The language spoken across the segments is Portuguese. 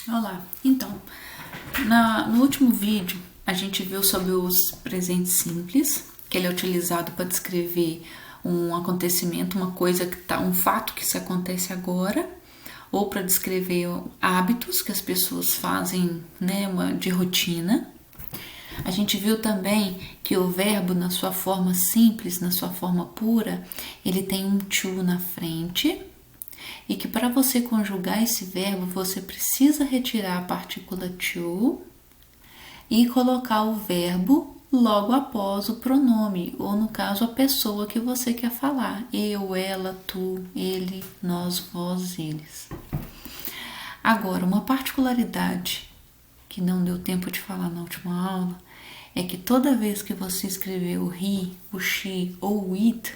Olá, então, no último vídeo a gente viu sobre os presentes simples, que ele é utilizado para descrever um acontecimento, uma coisa que tá, um fato que se acontece agora, ou para descrever hábitos que as pessoas fazem, né, de rotina. A gente viu também que o verbo, na sua forma simples, na sua forma pura, ele tem um to na frente, e que para você conjugar esse verbo, você precisa retirar a partícula to e colocar o verbo logo após o pronome, ou no caso a pessoa que você quer falar. Eu, ela, tu, ele, nós, vós, eles. Agora, uma particularidade que não deu tempo de falar na última aula é que toda vez que você escrever o he, o she ou o it,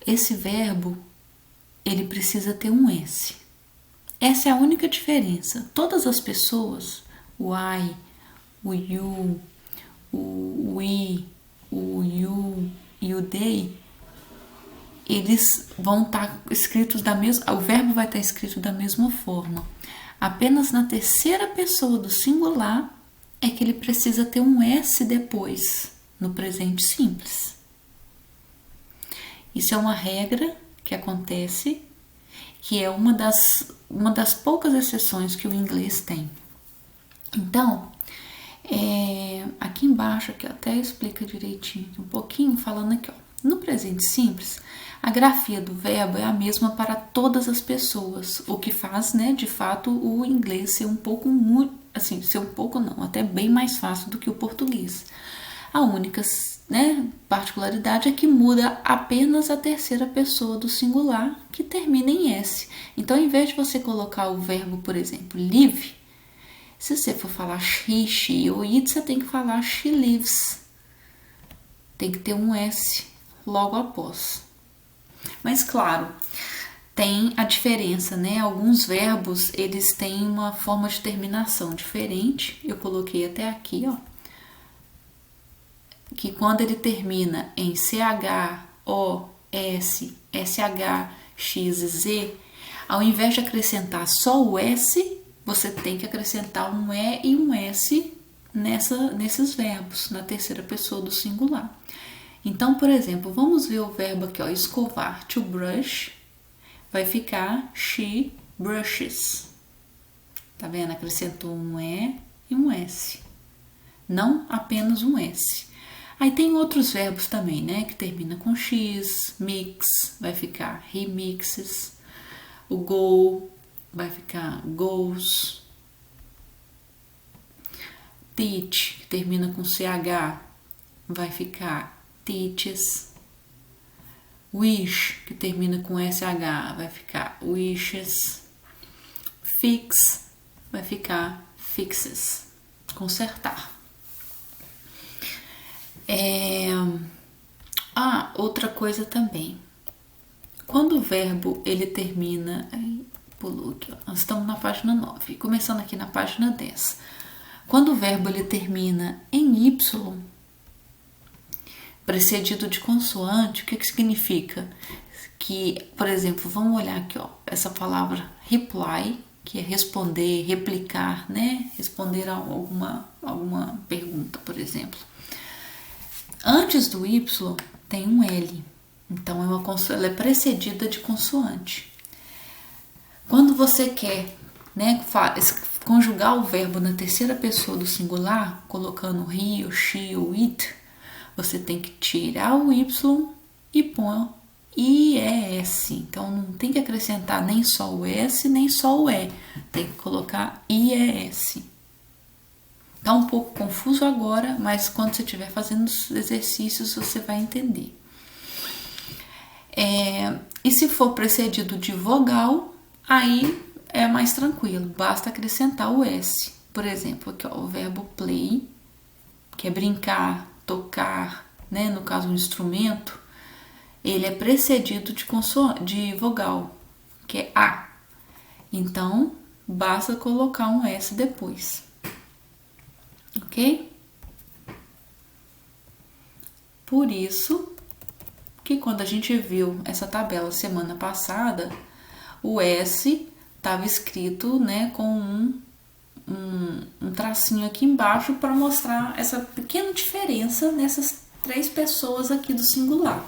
esse verbo ele precisa ter um S. Essa é a única diferença. Todas as pessoas, o I, o you, o we, o you e o they, eles vão estar escritos da mesma, o verbo vai estar escrito da mesma forma. Apenas na terceira pessoa do singular é que ele precisa ter um S depois, no presente simples. Isso é uma regra que acontece, que é uma das poucas exceções que o inglês tem. Então, aqui embaixo, aqui até explica direitinho, um pouquinho, falando aqui, ó, no presente simples, a grafia do verbo é a mesma para todas as pessoas, o que faz, né, de fato, o inglês ser um pouco, assim, ser um pouco não, até bem mais fácil do que o português. A única, né, particularidade é que muda apenas a terceira pessoa do singular, que termina em S. Então, em vez de você colocar o verbo, por exemplo, live, se você for falar he, she ou it, você tem que falar she lives. Tem que ter um S logo após. Mas, claro, tem a diferença, né? Alguns verbos, eles têm uma forma de terminação diferente. Eu coloquei até aqui, ó, que quando ele termina em CH, O, S, SH, X, Z, ao invés de acrescentar só o S, você tem que acrescentar um E e um S nesses verbos, na terceira pessoa do singular. Então, por exemplo, vamos ver o verbo aqui, ó, escovar, to brush, vai ficar she brushes. Tá vendo? Acrescentou um E e um S, não apenas um S. Aí tem outros verbos também, né, que termina com X, mix, vai ficar he mixes, o go vai ficar goes, teach, que termina com CH, vai ficar teaches, wish, que termina com SH, vai ficar wishes, fix, vai ficar fixes, consertar. Outra coisa também, quando o verbo ele termina, pulou aqui, ó, nós estamos na página 9, começando aqui na página 10. Quando o verbo ele termina em Y, precedido de consoante, o que significa? Que, por exemplo, vamos olhar aqui, ó, essa palavra reply, que é responder, replicar, né? Responder a alguma pergunta, por exemplo. Antes do Y tem um L, então ela é precedida de consoante. Quando você quer, né, conjugar o verbo na terceira pessoa do singular, colocando he, ou she ou it, você tem que tirar o Y e pôr IES. Então não tem que acrescentar nem só o S, nem só o E. Tem que colocar IES. Tá um pouco confuso agora, mas quando você estiver fazendo os exercícios você vai entender. E se for precedido de vogal, aí é mais tranquilo, basta acrescentar o S. Por exemplo, aqui ó, o verbo play, que é brincar, tocar, né? No caso um instrumento, ele é precedido de vogal, que é A. Então, basta colocar um S depois. Ok? Por isso que quando a gente viu essa tabela semana passada, o S estava escrito, né, com um um tracinho aqui embaixo para mostrar essa pequena diferença nessas 3 pessoas aqui do singular.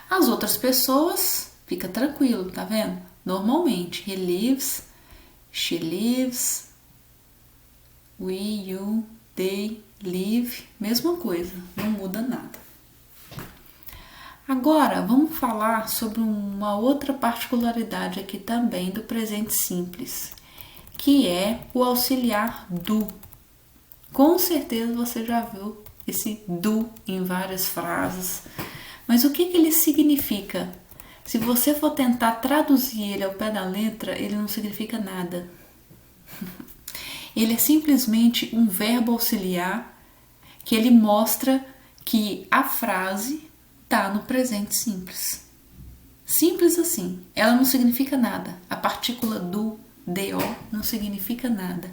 As outras pessoas, fica tranquilo, tá vendo? Normalmente, he lives, she lives, we, you, they live, mesma coisa, não muda nada. Agora, vamos falar sobre uma outra particularidade aqui também do presente simples, que é o auxiliar do. Com certeza você já viu esse do em várias frases, mas o que ele significa? Se você for tentar traduzir ele ao pé da letra, ele não significa nada. Ele é simplesmente um verbo auxiliar que ele mostra que a frase está no presente simples. Simples assim. Ela não significa nada. A partícula do, não significa nada.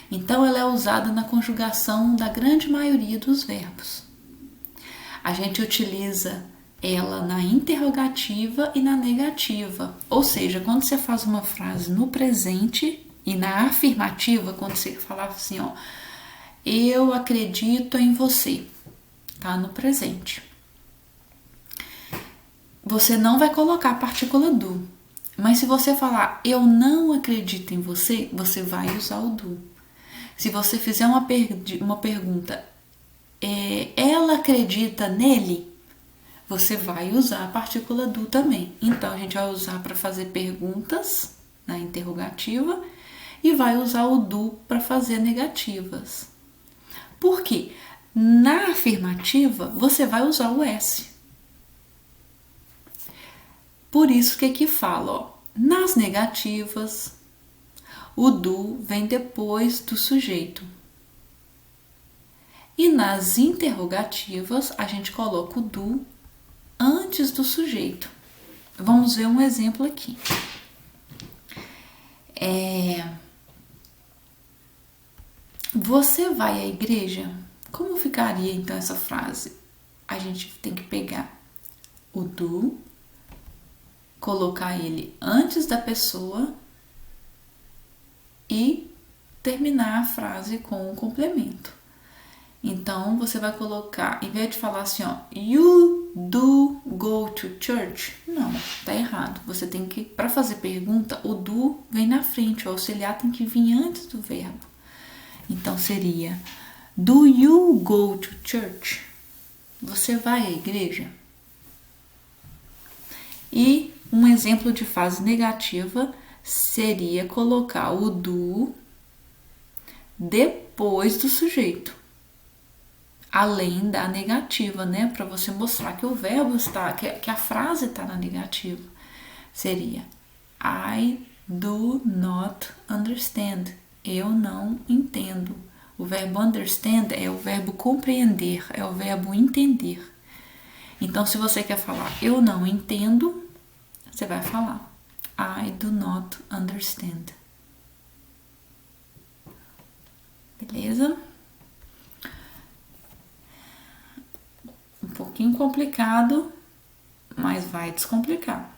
Então, ela é usada na conjugação da grande maioria dos verbos. A gente utiliza ela na interrogativa e na negativa. Ou seja, quando você faz uma frase no presente e na afirmativa, quando você falar assim, ó, eu acredito em você, tá no presente. Você não vai colocar a partícula do. Mas se você falar eu não acredito em você, você vai usar o do. Se você fizer uma pergunta, ela acredita nele, você vai usar a partícula do também. Então, a gente vai usar para fazer perguntas na interrogativa e vai usar o do para fazer negativas. Por quê? Na afirmativa, você vai usar o S. Por isso que aqui fala, ó, nas negativas, o do vem depois do sujeito. E nas interrogativas, a gente coloca o do antes do sujeito. Vamos ver um exemplo aqui. Você vai à igreja? Como ficaria então essa frase? A gente tem que pegar o do, colocar ele antes da pessoa e terminar a frase com um complemento. Então, você vai colocar, em vez de falar assim, ó, you do go to church? Não, tá errado. Você tem que, para fazer pergunta, o do vem na frente, o auxiliar tem que vir antes do verbo. Então, seria, do you go to church? Você vai à igreja? E um exemplo de frase negativa seria colocar o do depois do sujeito, além da negativa, né? Para você mostrar que o verbo está, que a frase está na negativa. Seria I do not understand. Eu não entendo. O verbo understand é o verbo compreender, é o verbo entender. Então, se você quer falar eu não entendo, você vai falar I do not understand. Beleza? Um pouquinho complicado, mas vai descomplicar.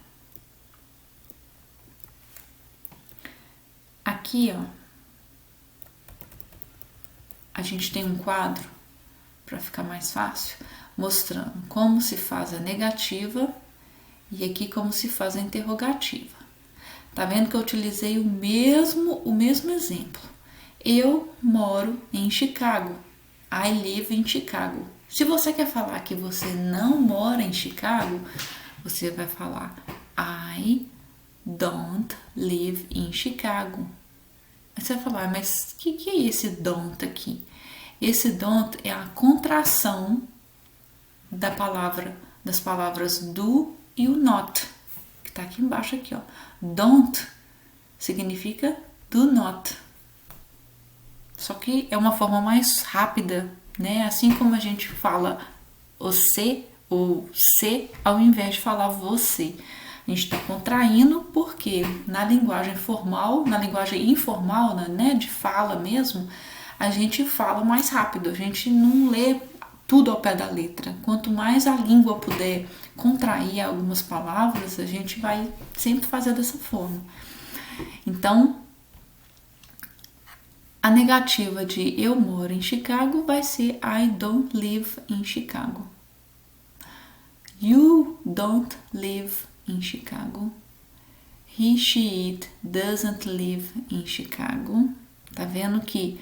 Aqui, ó, a gente tem um quadro, para ficar mais fácil, mostrando como se faz a negativa e aqui como se faz a interrogativa. Tá vendo que eu utilizei o mesmo exemplo. Eu moro em Chicago. I live in Chicago. Se você quer falar que você não mora em Chicago, você vai falar I don't live in Chicago. Aí você vai falar, mas o que é esse don't aqui? Esse don't é a contração das palavras do e o not, que tá aqui embaixo aqui, ó. Don't significa do not. Só que é uma forma mais rápida, né? Assim como a gente fala você ou se, ao invés de falar você. A gente está contraindo porque na linguagem formal, na linguagem informal, né, de fala mesmo, a gente fala mais rápido, a gente não lê tudo ao pé da letra. Quanto mais a língua puder contrair algumas palavras, a gente vai sempre fazer dessa forma. Então, negativa de eu moro em Chicago vai ser I don't live in Chicago. You don't live in Chicago. He, she, it doesn't live in Chicago. Tá vendo que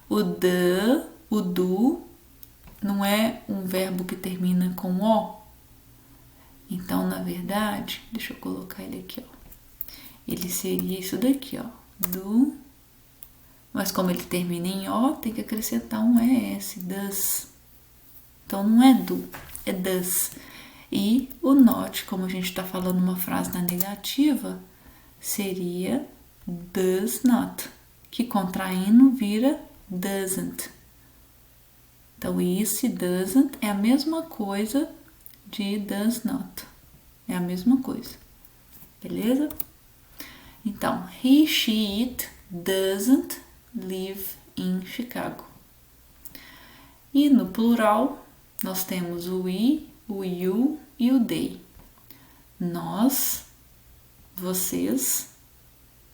o do, não é um verbo que termina com o? Então, na verdade, deixa eu colocar ele aqui, ó. Ele seria isso daqui, ó. Do. Mas como ele termina em o, tem que acrescentar um es, does. Então, não é do, é does. E o not, como a gente está falando uma frase na negativa, seria does not, que contraindo vira doesn't. Então, esse doesn't é a mesma coisa de does not. É a mesma coisa. Beleza? Então, he, she, it doesn't live in Chicago. E no plural, nós temos o we, o you e o they. Nós, vocês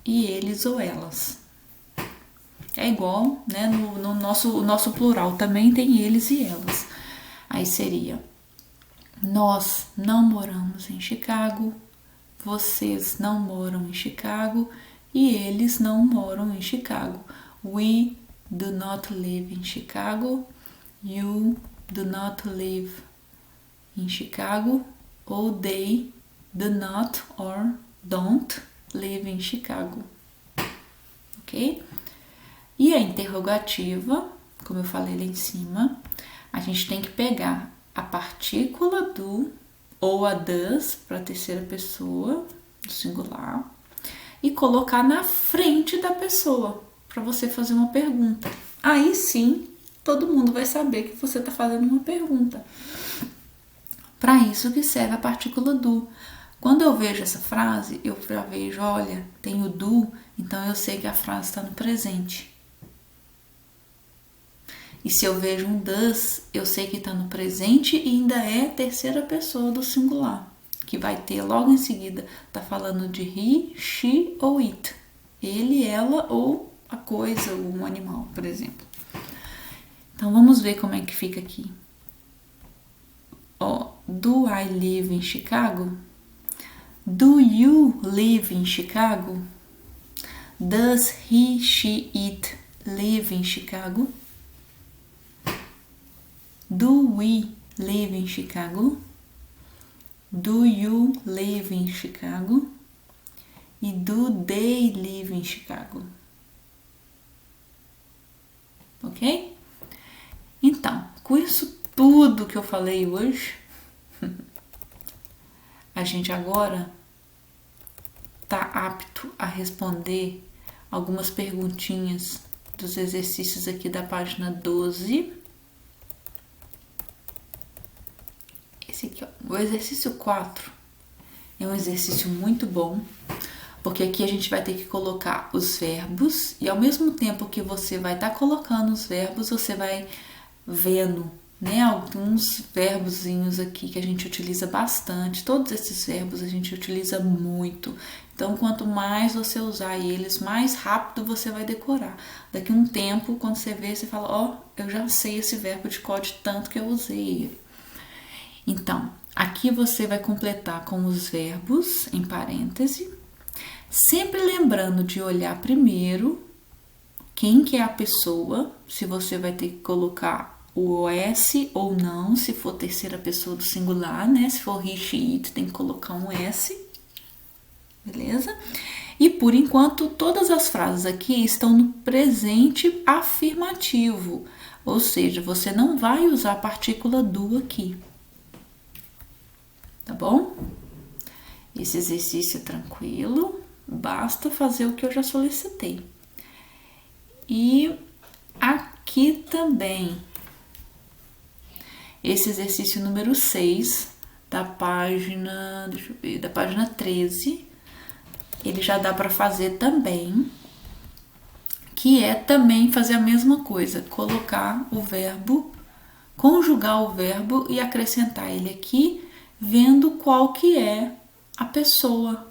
e eles ou elas. É igual, né? No nosso plural também tem eles e elas. Aí seria: nós não moramos em Chicago, vocês não moram em Chicago e eles não moram em Chicago. We do not live in Chicago. You do not live in Chicago. Ou they do not or don't live in Chicago. Ok? E a interrogativa, como eu falei lá em cima, a gente tem que pegar a partícula do ou a das para a terceira pessoa do singular e colocar na frente da pessoa para você fazer uma pergunta. Aí sim, todo mundo vai saber que você está fazendo uma pergunta. Para isso que serve a partícula do. Quando eu vejo essa frase, eu já vejo, olha, tem o do, então eu sei que a frase está no presente. E se eu vejo um does, eu sei que está no presente e ainda é terceira pessoa do singular, que vai ter logo em seguida, tá falando de he, she ou it. Ele, ela ou a coisa, ou um animal, por exemplo. Então vamos ver como é que fica aqui. Ó, do I live in Chicago? Do you live in Chicago? Does he, she, it live in Chicago? Do we live in Chicago? Do you live in Chicago? E do they live in Chicago? Ok? Então, com isso tudo que eu falei hoje, a gente agora tá apto a responder algumas perguntinhas dos exercícios aqui da página 12. Esse aqui, ó, o exercício 4 é um exercício muito bom, porque aqui a gente vai ter que colocar os verbos e ao mesmo tempo que você vai estar colocando os verbos, você vai vendo, né, alguns verbozinhos aqui que a gente utiliza bastante. Todos esses verbos a gente utiliza muito. Então, quanto mais você usar eles, mais rápido você vai decorar. Daqui a um tempo, quando você vê, você fala, ó, eu já sei esse verbo de cor de tanto que eu usei ele. Então, aqui você vai completar com os verbos em parêntese, sempre lembrando de olhar primeiro quem que é a pessoa, se você vai ter que colocar o S ou não, se for terceira pessoa do singular, né? Se for he, she, it, tem que colocar um S, beleza? E por enquanto, todas as frases aqui estão no presente afirmativo, ou seja, você não vai usar a partícula do aqui. Tá bom? Esse exercício é tranquilo, basta fazer o que eu já solicitei. E aqui também, esse exercício número 6 da página, deixa eu ver, da página 13, ele já dá para fazer também, que é também fazer a mesma coisa, colocar o verbo, conjugar o verbo e acrescentar ele aqui, vendo qual que é a pessoa